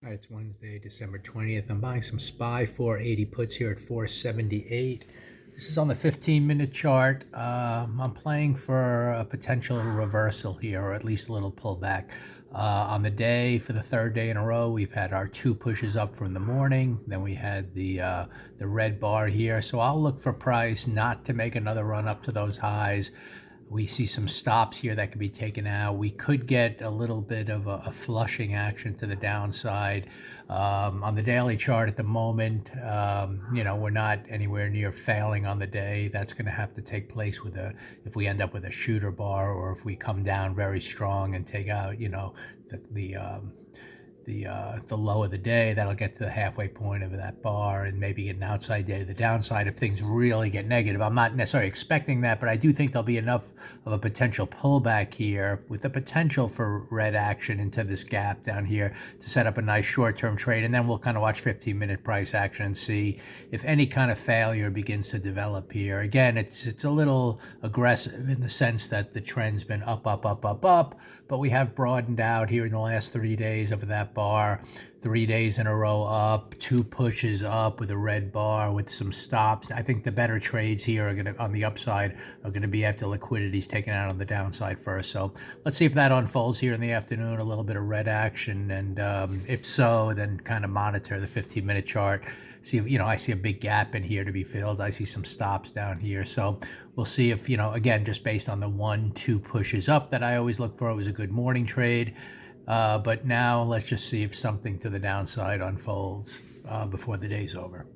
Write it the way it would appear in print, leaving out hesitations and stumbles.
All right, it's Wednesday, December 20th. I'm buying some SPY 480 puts here at 478. This is on the 15-minute chart. I'm playing for a potential reversal here, or at least a little pullback. On the day, for the third day in a row, we've had our two pushes up from the morning. Then we had the red bar here. So I'll look for price not to make another run up to those highs. We see some stops here that could be taken out. We could get a little bit of a flushing action to the downside. On the daily chart at the moment, we're not anywhere near failing on the day. That's going to have to take place if we end up with a shooter bar, or if we come down very strong and take out, the low of the day. That'll get to the halfway point of that bar and maybe get an outside day to the downside if things really get negative. I'm not necessarily expecting that, but I do think there'll be enough of a potential pullback here with the potential for red action into this gap down here to set up a nice short-term trade. And then we'll kind of watch 15-minute price action and see if any kind of failure begins to develop here. Again, it's a little aggressive in the sense that the trend's been up, but we have broadened out here in the last 30 days over that bar. 3 days in a row up, two pushes up with a red bar with some stops. I think the better trades here on the upside are gonna be after liquidity's taken out on the downside first. So let's see if that unfolds here in the afternoon, a little bit of red action, and if so, then kind of monitor the 15-minute chart. See if, I see a big gap in here to be filled. I see some stops down here. So we'll see if, again, just based on the 1-2 pushes up that I always look for, it was a good morning trade. But now let's just see if something to the downside unfolds before the day's over.